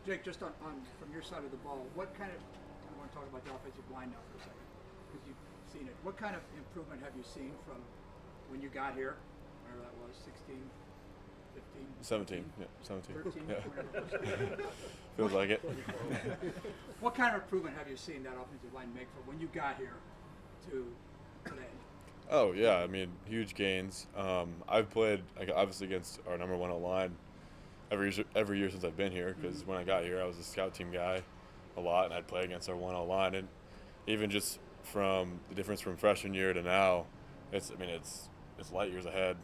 Jake, just on from your side of the ball, what kind of, I want to talk about the offensive line now for a second, because you've seen it. What kind of improvement have you seen from when you got here, whatever that was, 16, 15, 17, yeah, 17. 13, Yeah. whatever. Feels like it. What kind of improvement have you seen that offensive line make from when you got here to today? Oh yeah, I mean huge gains. I've played like obviously against our number one line every year since I've been here because when I got here I was a scout team guy a lot and I'd play against our one line and even just from the difference from freshman year to now, it's light years ahead.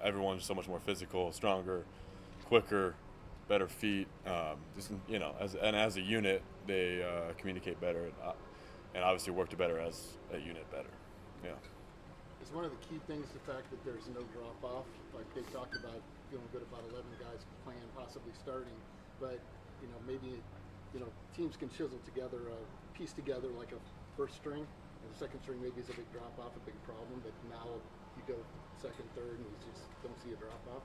Everyone's so much more physical, stronger, quicker, better feet. Just as a unit they communicate better and obviously work together as a unit better. Yeah. Is one of the key things the fact that there's no drop off? Like they talked about feeling good about 11 guys playing, possibly starting, but maybe teams can chisel together, piece together like a first string, and the second string maybe is a big drop off, a big problem, but now you go second, third, and you just don't see a drop off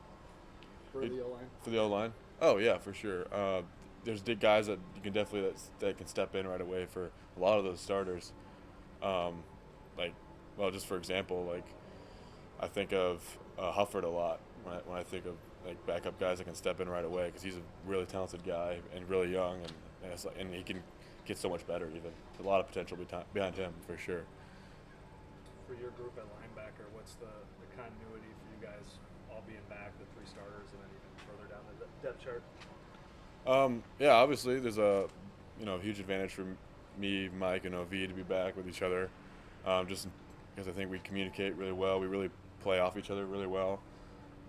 for the O line. For the O line, oh yeah, for sure. There's big guys that you can definitely that can step in right away for a lot of those starters. Like, well, just for example, like I think of Hufford a lot when I think of like backup guys that can step in right away because he's a really talented guy and really young and he can get so much better even. A lot of potential behind him for sure. For your group at linebacker, what's the continuity for you guys all being back, the three starters, and then even further down the depth chart? Yeah, obviously there's a huge advantage for me, Mike, and OV to be back with each other, just because I think we communicate really well. We really play off each other really well,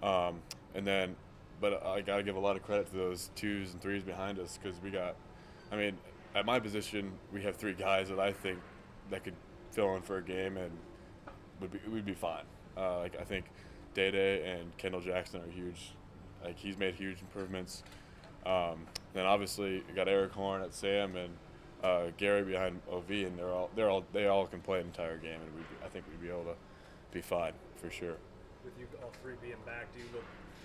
but I gotta give a lot of credit to those twos and threes behind us because at my position we have three guys that I think that could fill in for a game and we'd be fine. I think Day Day and Kendall Jackson are huge. Like he's made huge improvements. Then obviously you got Eric Horn at Sam and Gary behind OV, and they all can play an entire game, and I think we'd be able to be fine for sure. With you all three being back, do you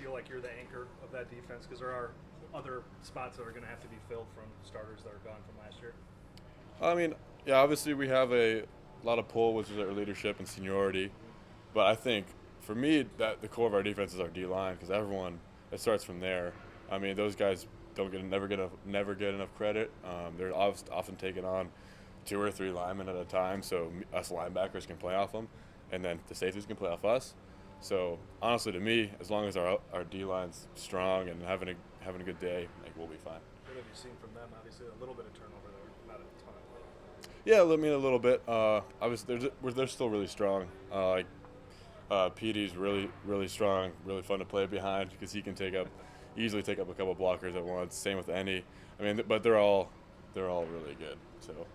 feel like you're the anchor of that defense? Because there are other spots that are going to have to be filled from starters that are gone from last year. I mean, yeah, obviously we have a lot of pull, which is our leadership and seniority, but I think for me that the core of our defense is our D line because it starts from there. I mean, those guys never get enough credit. They're often taking on 2 or 3 linemen at a time, so us linebackers can play off them, and then the safeties can play off us. So honestly, to me, as long as our D line's strong and having a good day, like we'll be fine. What have you seen from them? Obviously, a little bit of turnover there, not a ton of it. Yeah, I mean a little bit. Obviously, they're still really strong. PD's really strong, really fun to play behind because he can easily take up a couple blockers at once. Same with Any. I mean, but they're all really good. So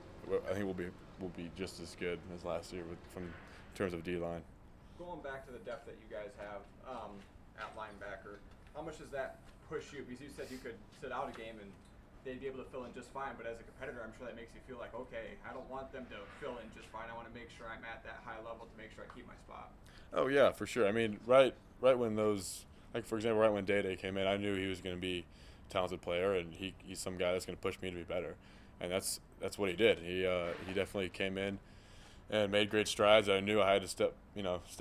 I think we'll be just as good as last year in terms of D line. Going back to the depth that you guys have at linebacker, how much does that push you? Because you said you could sit out a game and they'd be able to fill in just fine, but as a competitor, I'm sure that makes you feel like, okay, I don't want them to fill in just fine. I want to make sure I'm at that high level to make sure I keep my spot. Oh yeah, for sure. I mean, right when for example, right when Day Day came in, I knew he was going to be a talented player, and he's some guy that's going to push me to be better, and that's what he did. He definitely came in and made great strides. I knew I had to step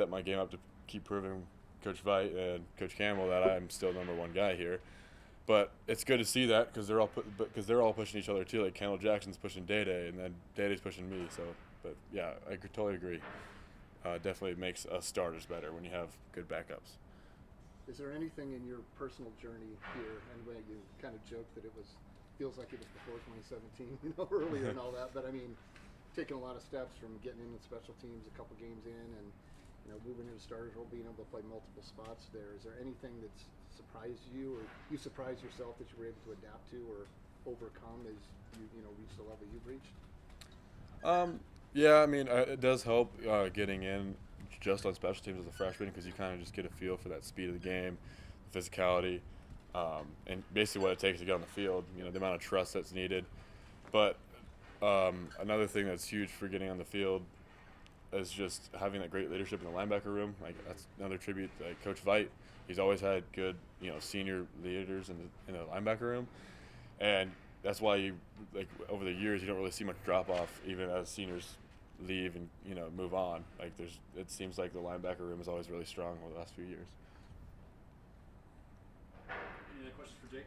my game up to keep proving Coach Veit and Coach Campbell that I'm still number one guy here. But it's good to see that because they're all pushing each other too. Like Kendall Jackson's pushing Day Day, and then Day Day's pushing me. So, but yeah, I totally agree. Definitely makes us starters better when you have good backups. Is there anything in your personal journey here, and when you kind of joked that feels like it was before 2017, earlier and all that, but I mean, taking a lot of steps from getting into special teams a couple games in and moving into starters role, being able to play multiple spots there. Is there anything that's surprised you or you surprised yourself that you were able to adapt to or overcome as you reach the level you've reached? Yeah, I mean, it does help getting in just on special teams as a freshman because you kind of just get a feel for that speed of the game, the physicality, and basically what it takes to get on the field, the amount of trust that's needed. But another thing that's huge for getting on the field is just having that great leadership in the linebacker room. Like that's another tribute to Coach Veit. He's always had good, senior leaders in the linebacker room. and that's why you like over the years you don't really see much drop off even as seniors leave and move on. Like it seems like the linebacker room is always really strong over the last few years. Any other questions for Jake?